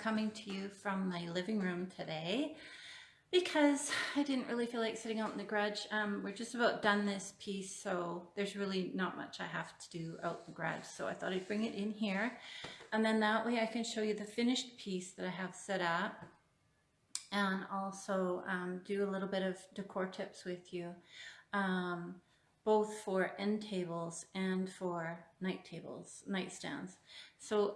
coming to you from my living room today because I didn't really feel like sitting out in the garage. We're just about done this piece, so there's really not much I have to do out in the garage. So I thought I'd bring it in here, and then that way I can show you the finished piece that I have set up, and also do a little bit of decor tips with you, both for end tables and for nightstands. So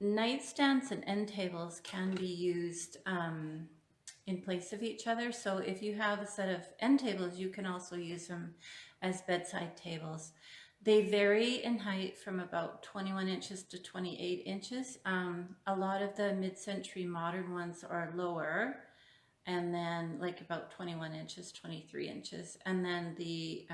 nightstands and end tables can be used in place of each other. So if you have a set of end tables, you can also use them as bedside tables. They vary in height from about 21 inches to 28 inches. A lot of the mid-century modern ones are lower, and then like about 21 inches, 23 inches. And then the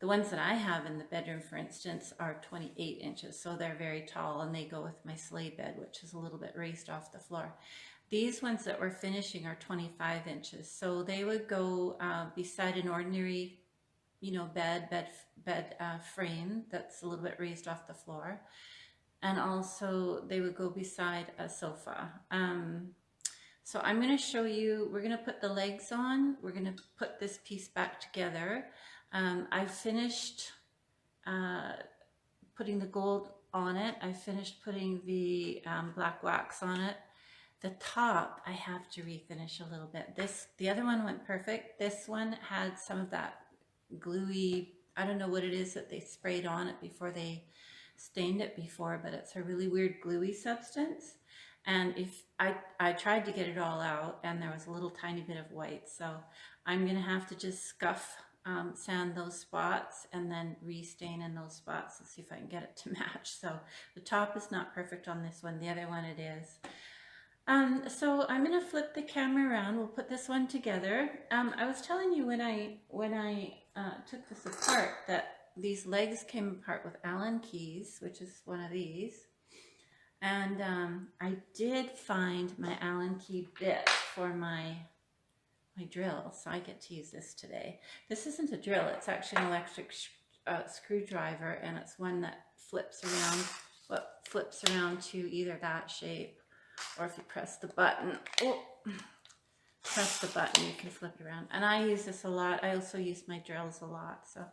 ones that I have in the bedroom, for instance, are 28 inches. So they're very tall, and they go with my sleigh bed, which is a little bit raised off the floor. These ones that we're finishing are 25 inches. So they would go beside an ordinary, you know, bed frame that's a little bit raised off the floor. And also they would go beside a sofa. So I'm going to show you, we're going to put the legs on. We're going to put this piece back together. I finished putting the gold on it. I finished putting the black wax on it. The top, I have to refinish a little bit. The other one went perfect. This one had some of that gluey, I don't know what it is that they sprayed on it before they stained it before, but it's a really weird gluey substance. And if I tried to get it all out, and there was a little tiny bit of white, so I'm gonna have to just scuff sand those spots and then restain in those spots and see if I can get it to match. So the top is not perfect on this one, the other one it is. So I'm going to flip the camera around. We'll put this one together. I was telling you when I took this apart that these legs came apart with Allen keys, which is one of these. And I did find my Allen key bit for my drill, so I get to use this today. This isn't a drill, it's actually an electric screwdriver, and it's one that flips around to either that shape, or if you press the button, you can flip it around. And I use this a lot. I also use my drills a lot. So,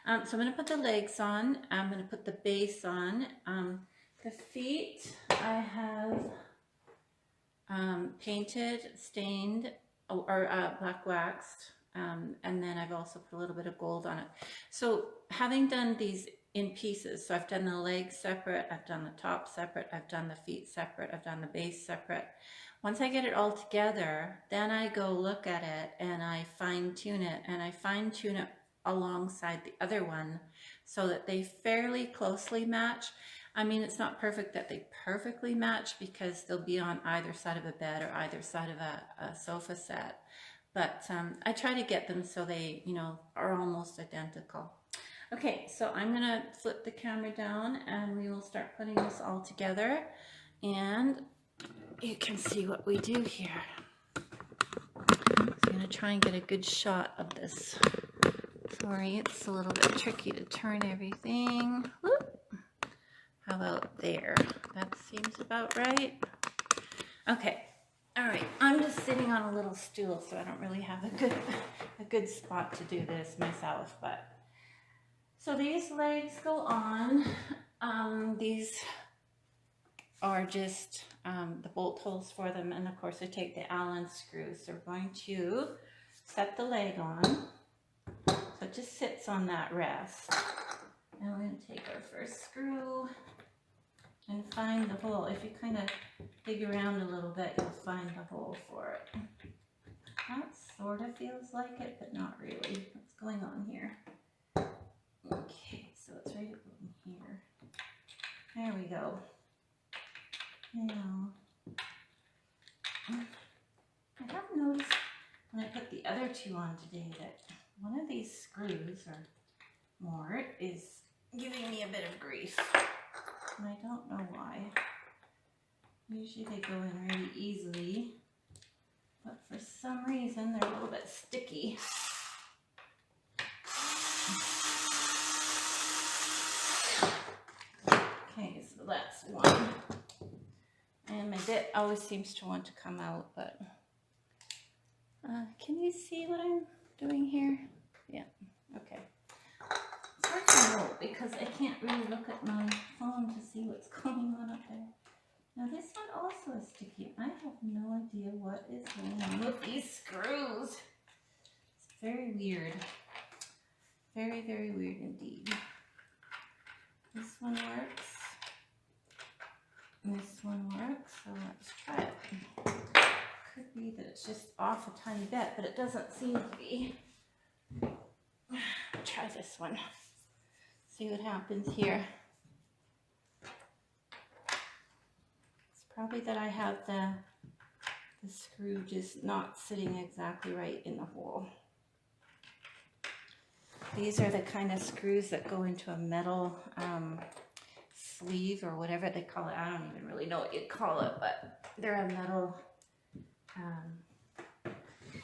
so I'm going to put the legs on. I'm going to put the base on. The feet I have painted, stained, or black waxed, and then I've also put a little bit of gold on it. So having done these in pieces, so I've done the legs separate, I've done the top separate, I've done the feet separate, I've done the base separate. Once I get it all together, then I go look at it and I fine tune it, and I fine tune it alongside the other one so that they fairly closely match. I mean, it's not perfect that they perfectly match because they'll be on either side of a bed or either side of a sofa set, but I try to get them so they, you know, are almost identical. Okay, so I'm going to flip the camera down and we will start putting this all together, and you can see what we do here. So I'm going to try and get a good shot of this. Sorry, it's a little bit tricky to turn everything. Whoop. How about there? That seems about right. Okay, all right. I'm just sitting on a little stool, so I don't really have a good spot to do this myself, but. So these legs go on. These are just the bolt holes for them, and of course I take the Allen screws. So we're going to set the leg on, so it just sits on that rest. And we're going to take our first screw and find the hole. If you kind of dig around a little bit, you'll find the hole for it. That sort of feels like it, but not really. What's going on here? Okay, so it's right in here. There we go. Now, I have noticed when I put the other two on today that one of these screws or more is giving me a bit of grief. And I don't know why. Usually they go in really easily, but for some reason they're a little bit sticky. Okay, so that's one. and my bit always seems to want to come out, but can you see what I'm doing here? Yeah, okay. It's hard to know because I can't really look at my phone to see what's going on up there. Now this one also is sticky. I have no idea what is going on with these screws. It's very weird. Very, very weird indeed. This one works. This one works, so let's try it. Could be that it's just off a tiny bit, but it doesn't seem to be. Try this one. See what happens here. It's probably that I have the screw just not sitting exactly right in the hole. These are the kind of screws that go into a metal sleeve or whatever they call it. I don't even really know what you'd call it, but they're a metal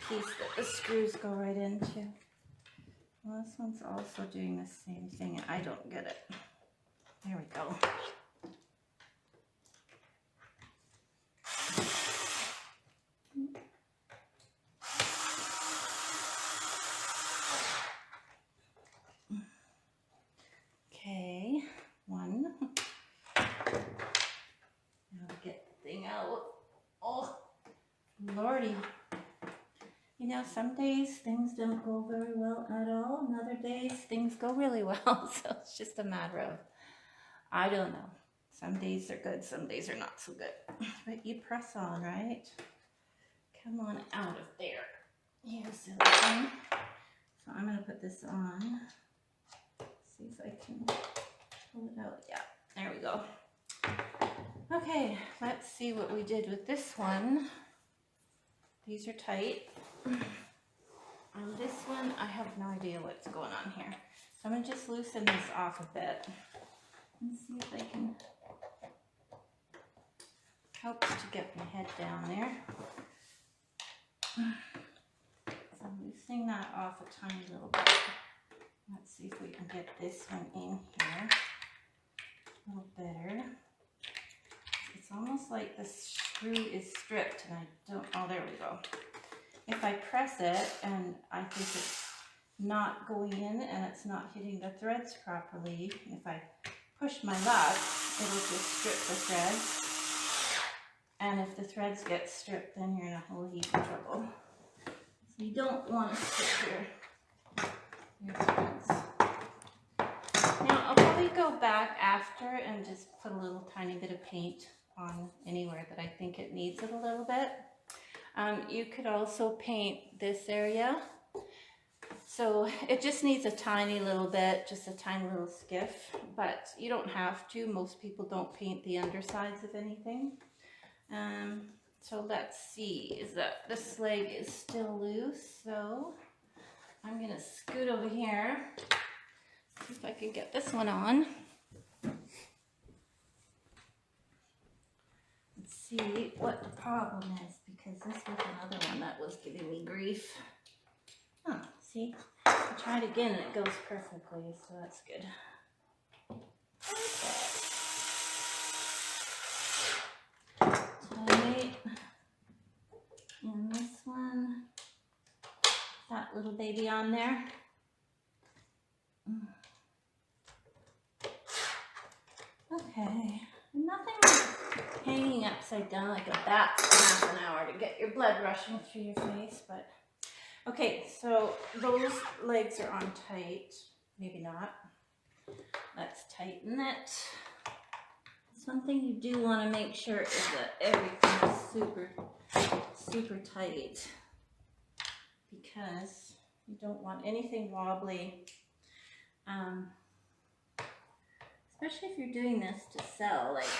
piece that the screws go right into. Well, this one's also doing the same thing, and I don't get it. There we go. Okay, one. Now get the thing out. Oh, Lordy. You know, some days things don't go very well at all, and other days things go really well. So it's just a matter of, I don't know. Some days are good, some days are not so good. But you press on, right? Come on out of there. You silly thing. So I'm going to put this on. See if I can pull it out. Yeah, there we go. Okay, let's see what we did with this one. These are tight. On this one, I have no idea what's going on here. So I'm going to just loosen this off a bit and see if I can help to get my head down there. So I'm loosening that off a tiny little bit. Let's see if we can get this one in here a little better. It's almost like the screw is stripped and I don't, oh, there we go. If I press it and I think it's not going in and it's not hitting the threads properly, if I push my luck, it'll just strip the threads. And if the threads get stripped, then you're in a whole heap of trouble. So you don't want to strip your threads. Now I'll probably go back after and just put a little tiny bit of paint on anywhere that I think it needs it a little bit. You could also paint this area. So it just needs a tiny little bit, just a tiny little skiff, but you don't have to. Most people don't paint the undersides of anything. So let's see, is that this leg is still loose, so I'm gonna scoot over here, see if I can get this one on. Let's see what the problem is, because this was another one that was giving me grief. Oh, see, I tried again and it goes perfectly, so that's good. Tight. And this one, that little baby on there. Okay, nothing like hanging upside down like a bat for half an hour to get your blood rushing through your face, but okay, so those legs are on tight. Maybe not. Let's tighten it. One thing you do want to make sure is that everything is super tight, because you don't want anything wobbly, especially if you're doing this to sell. Like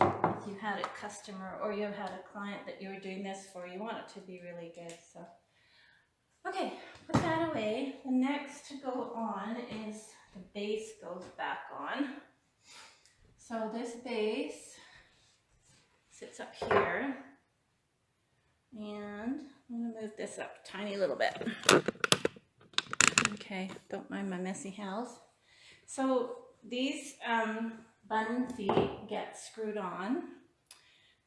if you had a customer or you had a client that you were doing this for, you want it to be really good. So okay, put that away. The next to go on is the base goes back on. So this base sits up here, and I'm going to move this up a tiny little bit. Okay, don't mind my messy house. So these button feet get screwed on.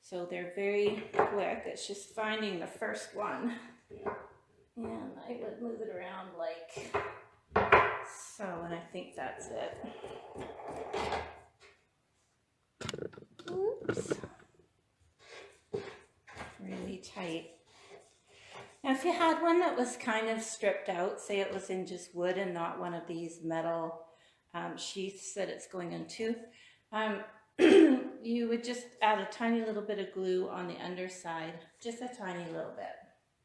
So they're very quick. It's just finding the first one. And I would move it around like so, and I think that's it. Oops. Really tight. Now, if you had one that was kind of stripped out, say it was in just wood and not one of these metal sheaths that it's going into, you would just add a tiny little bit of glue on the underside, just a tiny little bit.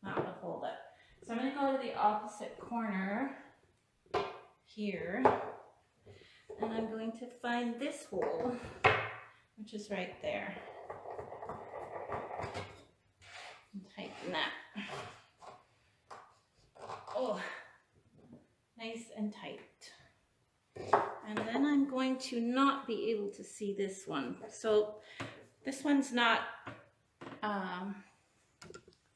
That would hold it. So I'm going to go to the opposite corner here, and I'm going to find this hole, which is right there, and tighten that. Oh, nice and tight. And then I'm going to not be able to see this one. So this one's not, I'm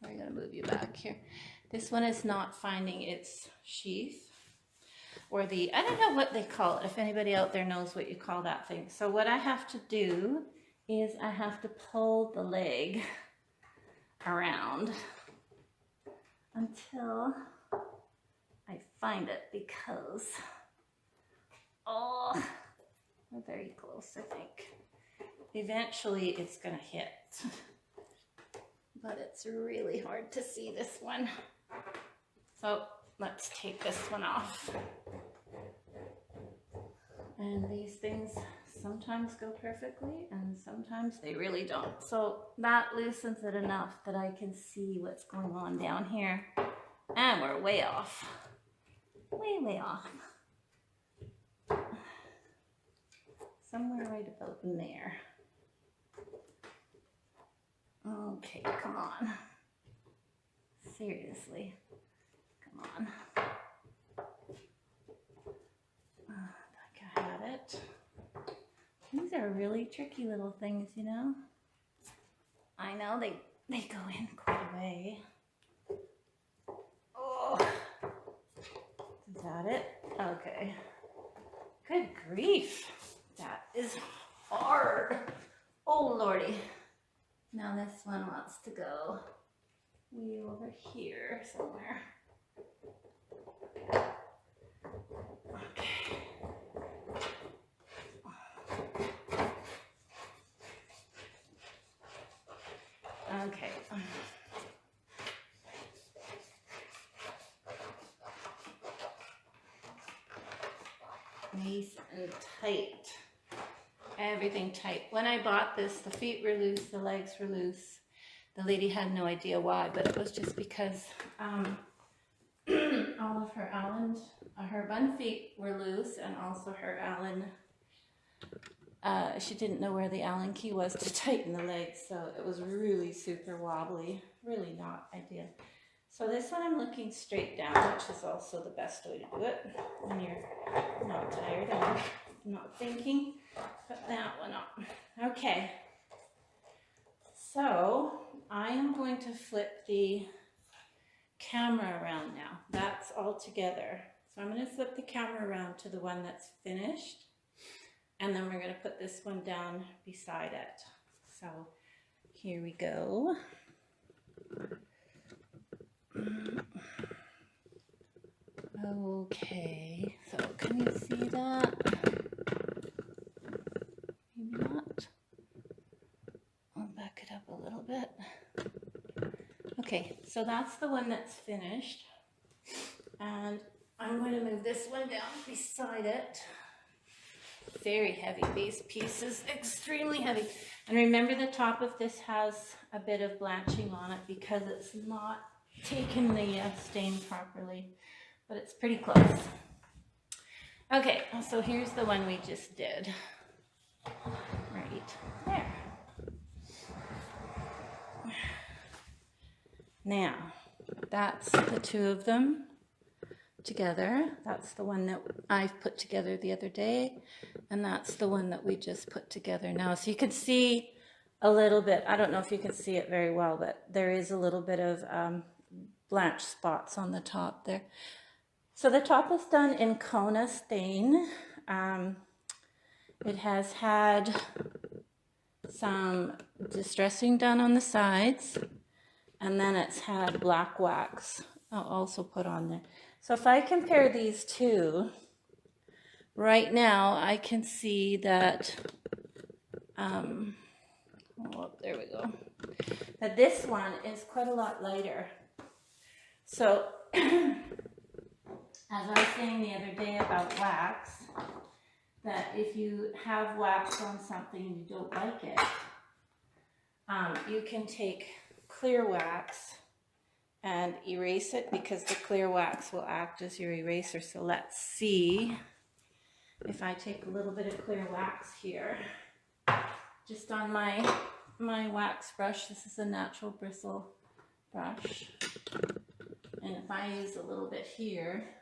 going to move you back here. This one is not finding its sheath, or the, I don't know what they call it, if anybody out there knows what you call that thing. So what I have to do is I have to pull the leg around until I find it, because, oh, we're very close, I think. Eventually it's gonna hit, but it's really hard to see this one. So let's take this one off. And these things sometimes go perfectly and sometimes they really don't. So that loosens it enough that I can see what's going on down here. And we're way off. Way off. Somewhere right about in there. Okay, come on. Seriously. Come on. Like I had it. These are really tricky little things, you know? I know they go in quite a way. Oh. Is that it? Okay. Good grief. That is hard. Oh, Lordy. Now this one wants to go way over here somewhere. Okay. Okay. Nice and tight. Everything tight. When I bought this, the feet were loose, the legs were loose. The lady had no idea why, but it was just because all of her her bun feet were loose, and also her Allen, she didn't know where the Allen key was to tighten the legs, so it was really super wobbly, really not ideal. So this one I'm looking straight down, which is also the best way to do it when you're not tired and not thinking. Put that one on. Okay. So I am going to flip the camera around now. That's all together. So I'm going to flip the camera around to the one that's finished. And then we're going to put this one down beside it. So here we go. Okay, so can you see that? Maybe not. I'll back it up a little bit. Okay, so that's the one that's finished. And I'm going to move this one down beside it. Very heavy, these pieces, extremely heavy. And remember, the top of this has a bit of blanching on it because it's not taken the stain properly, but it's pretty close. Okay, so here's the one we just did. Right there. Now, that's the two of them together. That's the one that I've put together the other day, and that's the one that we just put together now. So you can see a little bit, I don't know if you can see it very well, but there is a little bit of blanch spots on the top there. So the top is done in Kona stain. It has had some distressing done on the sides, and then it's had black wax I'll also put on there. So if I compare these two, right now I can see that, oh, there we go, that this one is quite a lot lighter. So as I was saying the other day about wax, that if you have wax on something and you don't like it, you can take clear wax and erase it, because the clear wax will act as your eraser. So let's see if I take a little bit of clear wax here, just on my wax brush. This is a natural bristle brush, and if I use a little bit here,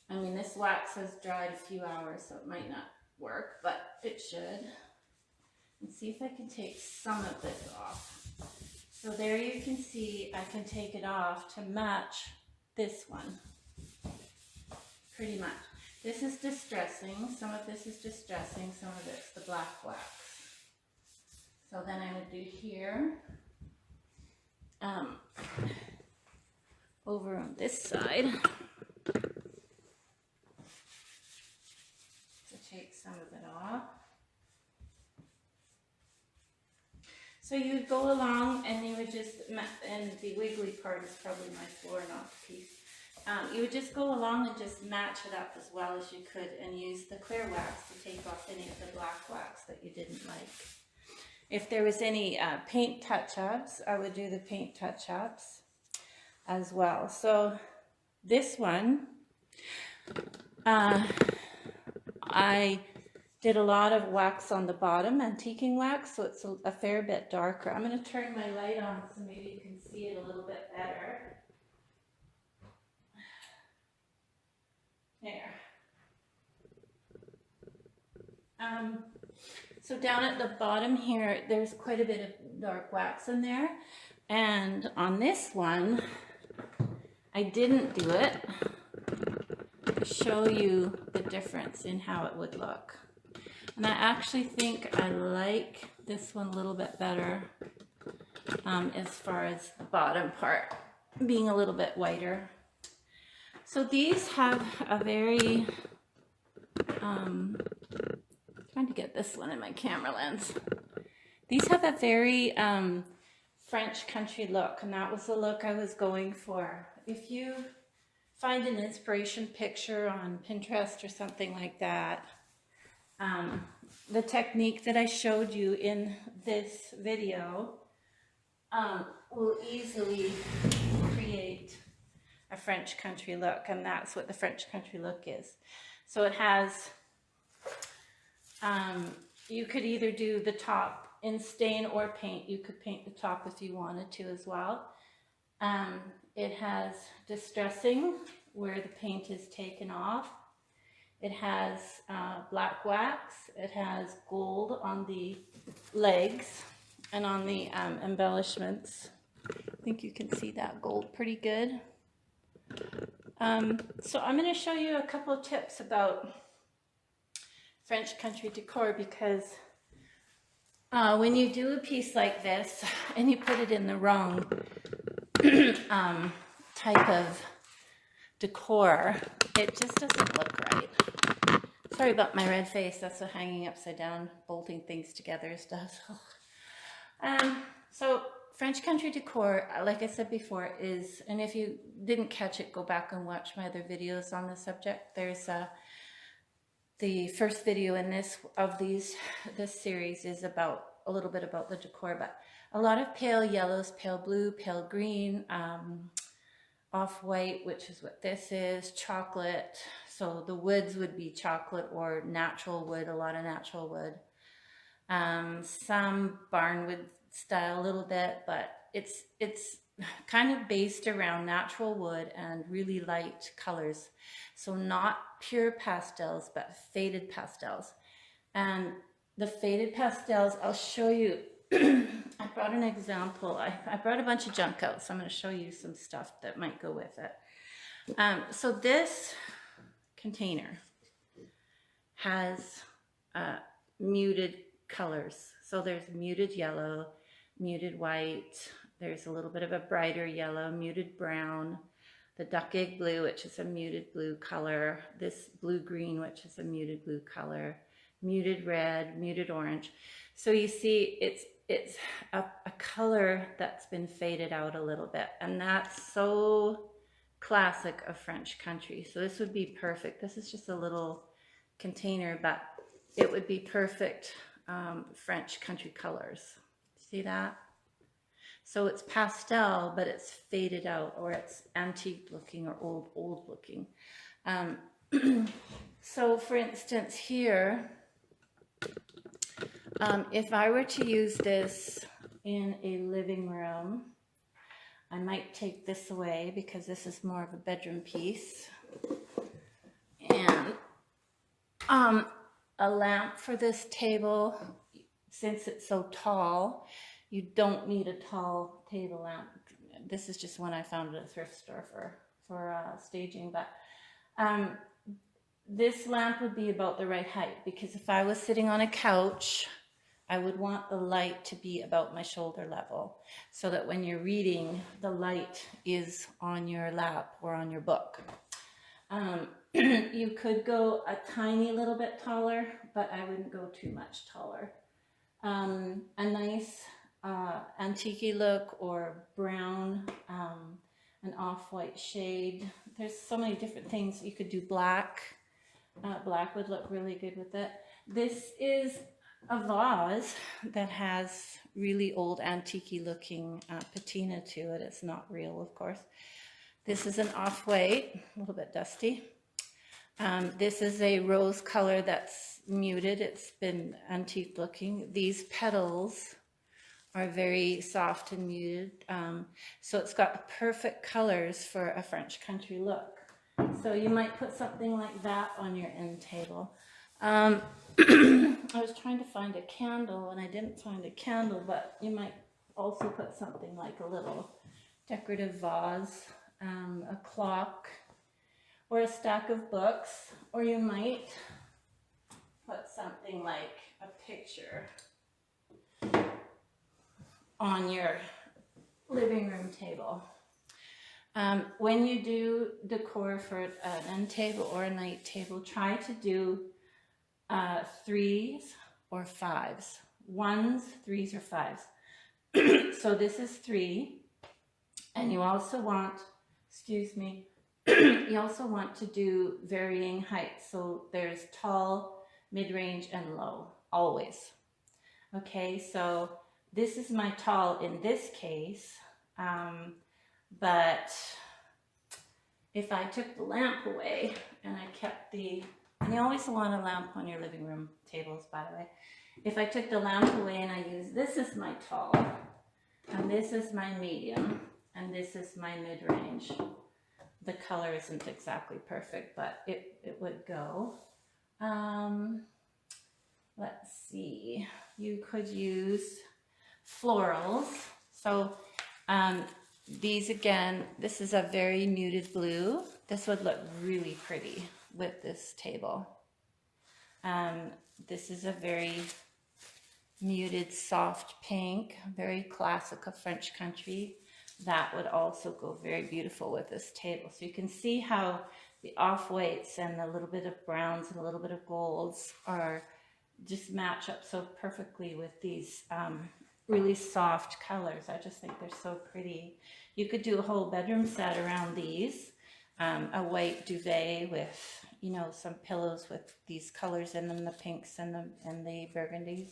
I mean, this wax has dried a few hours, so it might not work, but it should. And see if I can take some of this off. So there you can see I can take it off to match this one, pretty much. This is distressing, some of this is distressing, some of it's the black wax. So then I would do here, over on this side, to take some of it off. So you would go along and you would just, and the wiggly part is probably my floor, not the piece. You would just go along and just match it up as well as you could, and use the clear wax to take off any of the black wax that you didn't like. If there was any paint touch-ups, I would do the paint touch-ups as well. So this one, I did a lot of wax on the bottom, antiquing wax, so it's a fair bit darker. I'm going to turn my light on so maybe you can see it a little bit better. There. So down at the bottom here, there's quite a bit of dark wax in there. And on this one, I didn't do it to show you the difference in how it would look. And I actually think I like this one a little bit better, as far as the bottom part being a little bit whiter. So these have a very, trying to get this one in my camera lens. These have a very French country look, and that was the look I was going for. If you find an inspiration picture on Pinterest or something like that, the technique that I showed you in this video will easily create a French country look, and that's what the French country look is. So it has, you could either do the top in stain or paint. You could paint the top if you wanted to as well. It has distressing, where the paint is taken off. It has black wax. It has gold on the legs and on the embellishments. I think you can see that gold pretty good. So I'm going to show you a couple of tips about French country decor, because when you do a piece like this and you put it in the wrong type of decor, it just doesn't look right. Sorry about my red face, that's what hanging upside down, bolting things together does. So French country decor, like I said before, is, and if you didn't catch it, go back and watch my other videos on the subject. There's the first video in this series is about a little bit about the decor, but a lot of pale yellows, pale blue, pale green, off-white, which is what this is, chocolate. So the woods would be chocolate or natural wood, a lot of natural wood. Some barnwood style a little bit, but it's kind of based around natural wood and really light colors. So not pure pastels, but faded pastels. And the faded pastels, I'll show you. I brought an example. I brought a bunch of junk out, so I'm going to show you some stuff that might go with it. So this container has muted colors. So there's muted yellow, muted white, there's a little bit of a brighter yellow, muted brown, the duck egg blue, which is a muted blue color, this blue green, which is a muted blue color, muted red, muted orange. So you see it's a color that's been faded out a little bit, and that's so classic of French country. So this would be perfect. This is just a little container, but it would be perfect French country colors. See that? So it's pastel, but it's faded out, or it's antique looking or old looking. So for instance here, if I were to use this in a living room, I might take this away because this is more of a bedroom piece. And a lamp for this table, since it's so tall, you don't need a tall table lamp. This is just one I found at a thrift store for staging, but this lamp would be about the right height, because if I was sitting on a couch, I would want the light to be about my shoulder level, so that when you're reading, the light is on your lap or on your book. You could go a tiny little bit taller, but I wouldn't go too much taller. A nice antique look, or brown, an off-white shade. There's so many different things. You could do black. Black would look really good with it. This is a vase that has really old antique looking patina to it. It's not real, of course. This is an off-white, a little bit dusty. This is a rose color that's muted. It's been antique looking. These petals are very soft and muted. So it's got perfect colors for a French country look. So you might put something like that on your end table. I was trying to find a candle and I didn't find a candle, but you might also put something like a little decorative vase, a clock, or a stack of books, or you might put something like a picture on your living room table. When you do decor for an end table or a night table, try to do 3s or 5s. 1s, 3s, or 5s. So this is 3, and you also want, excuse me, you also want to do varying heights. So there's tall, mid-range, and low, always. Okay, so this is my tall in this case, but if I took the lamp away and I kept the, and you always want a lamp on your living room tables, by the way. If I took the lamp away and I use, this is my tall, and this is my medium, and this is my mid-range. The color isn't exactly perfect, but it would go. Let's see, you could use florals. So these again, this is a very muted blue. This would look really pretty with this table. This is a very muted soft pink, very classic of French country. That would also go very beautiful with this table. So you can see how the off-whites and a little bit of browns and a little bit of golds are just match up so perfectly with these really soft colors. I just think they're so pretty. You could do a whole bedroom set around these. A white duvet with, you know, some pillows with these colors in them, the pinks and the burgundies.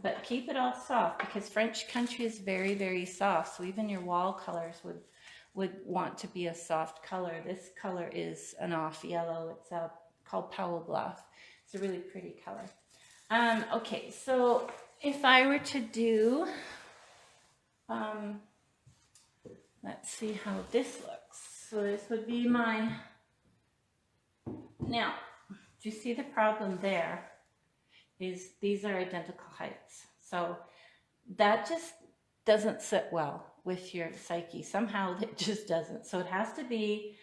But keep it all soft, because French country is very, very soft. So even your wall colors would want to be a soft color. This color is an off yellow. It's called Powell Bluff. It's a really pretty color. Okay, so if I were to do, let's see how this looks. So this would be my, now, do you see the problem there? Is these are identical heights. So that just doesn't sit well with your psyche. Somehow it just doesn't. So it has to be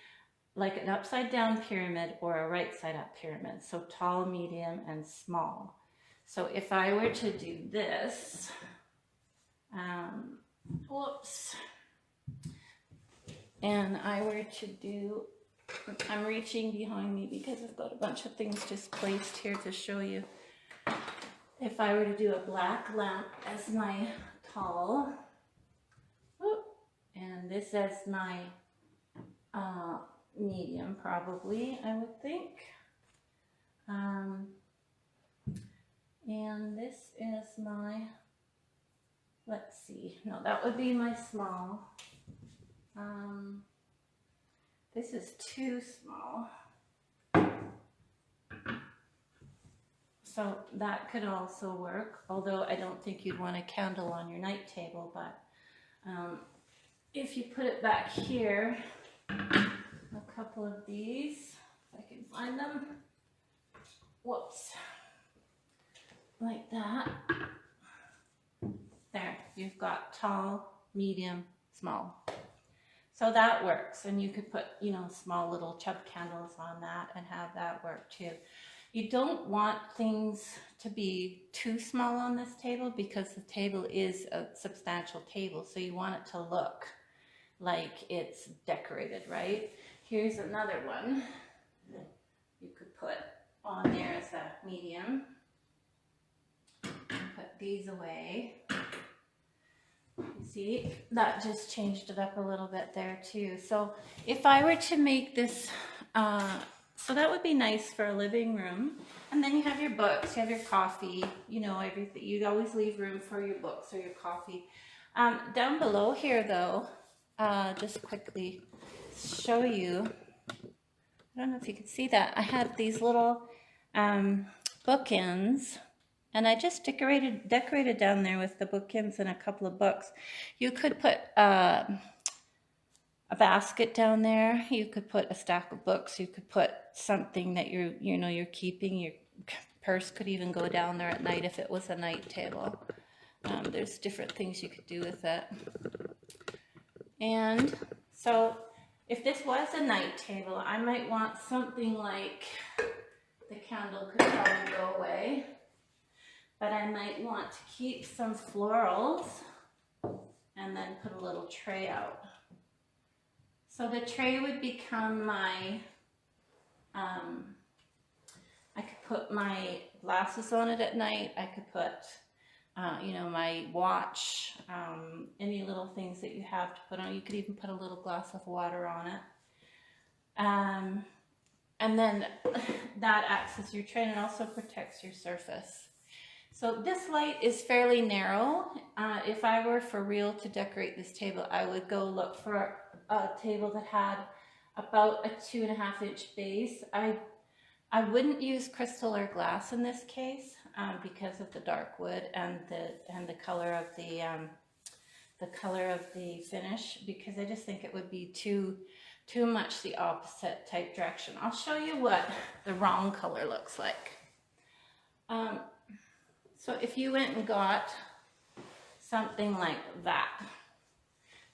like an upside down pyramid or a right side up pyramid. So tall, medium, and small. So if I were to do this, whoops, and I were to do, I'm reaching behind me because I've got a bunch of things just placed here to show you. If I were to do a black lamp as my tall, and this as my medium, probably, I would think. And this is my, let's see, no, that would be my small. This is too small. So that could also work, although I don't think you'd want a candle on your night table, but if you put it back here, a couple of these, if I can find them, whoops, like that. There, you've got tall, medium, small. So that works, and you could put, you know, small little chub candles on that and have that work too. You don't want things to be too small on this table because the table is a substantial table, so you want it to look like it's decorated, right? Here's another one you could put on there as a medium. Put these away. You see, that just changed it up a little bit there too. So if I were to make this, so that would be nice for a living room. And then you have your books, you have your coffee, you know, everything. You'd always leave room for your books or your coffee. Down below here though, just quickly show you, I don't know if you can see that. I have these little bookends. And I just decorated down there with the bookends and a couple of books. You could put a basket down there. You could put a stack of books. You could put something that you're keeping. Your purse could even go down there at night if it was a night table. There's different things you could do with it. And so if this was a night table, I might want something like, the candle could probably go away. But I might want to keep some florals and then put a little tray out. So the tray would become my, I could put my glasses on it at night. I could put, you know, my watch, any little things that you have to put on. You could even put a little glass of water on it. And then that acts as your tray and also protects your surface. So this light is fairly narrow. If I were for real to decorate this table, I would go look for a table that had about a 2.5 inch base. I wouldn't use crystal or glass in this case because of the dark wood and the color of the finish, because I just think it would be too much the opposite type direction. I'll show you what the wrong color looks like. So if you went and got something like that,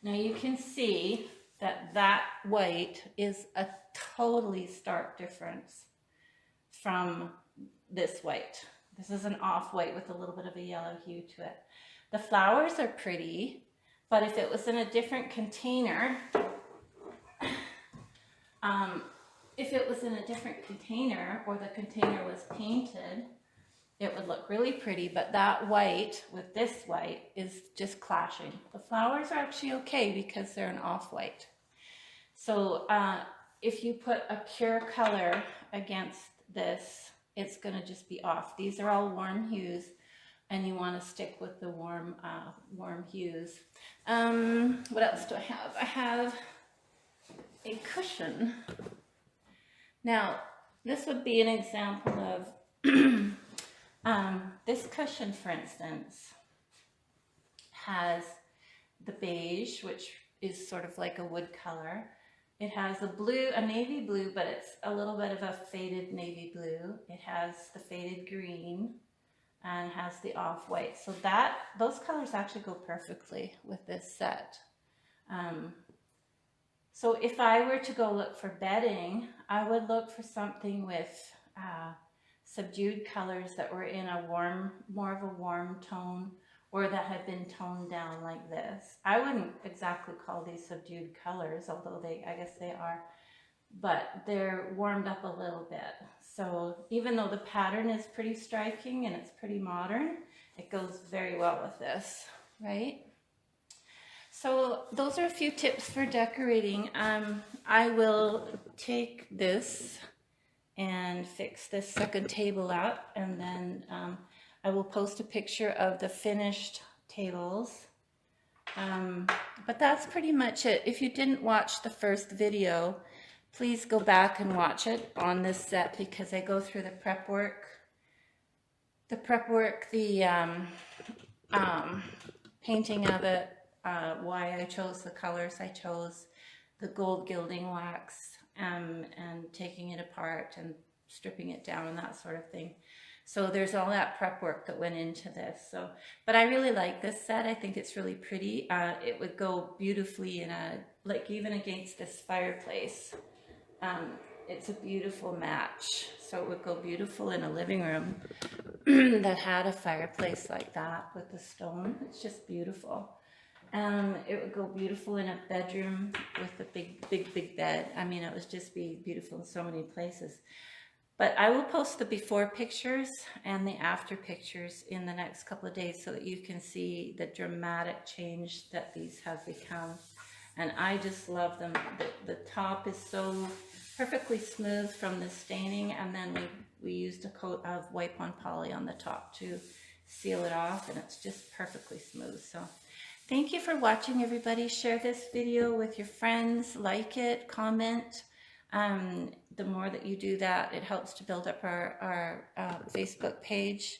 now you can see that that white is a totally stark difference from this white. This is an off-white with a little bit of a yellow hue to it. The flowers are pretty, but if it was in a different container, or the container was painted, it would look really pretty, but that white with this white is just clashing. The flowers are actually okay because they're an off-white. So if you put a pure color against this, it's gonna just be off. These are all warm hues, and you wanna stick with the warm hues. What else do I have? I have a cushion. Now, this would be an example of this cushion, for instance, has the beige, which is sort of like a wood color. It has a navy blue, but it's a little bit of a faded navy blue. It has the faded green and has the off-white. So those colors actually go perfectly with this set. So if I were to go look for bedding, I would look for something with subdued colors that were in a warm, more of a warm tone, or that had been toned down like this. I wouldn't exactly call these subdued colors, although I guess they are, but they're warmed up a little bit. So even though the pattern is pretty striking and it's pretty modern, it goes very well with this, right? So those are a few tips for decorating. I will take this and fix this second table up, and then I will post a picture of the finished tables. But that's pretty much it. If you didn't watch the first video, please go back and watch it on this set, because I go through the prep work, the painting of it, why I chose the colors I chose, the gold gilding wax, and taking it apart and stripping it down and that sort of thing. So there's all that prep work that went into this. So, but I really like this set. I think it's really pretty. It would go beautifully in a, like even against this fireplace. It's a beautiful match. So it would go beautiful in a living room that had a fireplace like that with the stone. It's just beautiful. It would go beautiful in a bedroom with a big bed. I mean, it would just be beautiful in so many places. But I will post the before pictures and the after pictures in the next couple of days so that you can see the dramatic change that these have become. And I just love them. The top is so perfectly smooth from the staining, and then we used a coat of wipe on poly on the top to seal it off, and it's just perfectly smooth. So thank you for watching, everybody. Share this video with your friends, like it, comment. The more that you do that, it helps to build up our Facebook page.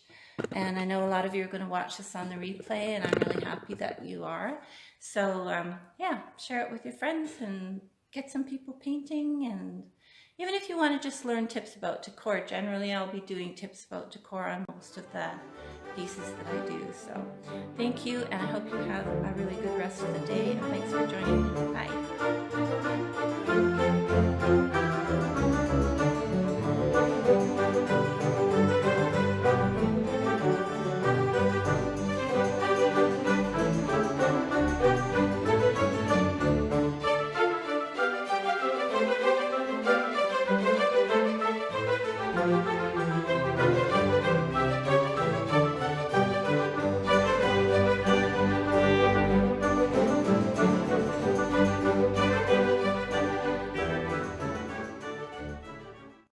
And I know a lot of you are going to watch this on the replay, and I'm really happy that you are. So yeah, share it with your friends and get some people painting. And even if you want to just learn tips about decor, generally I'll be doing tips about decor on most of the pieces that I do. So thank you, and I hope you have a really good rest of the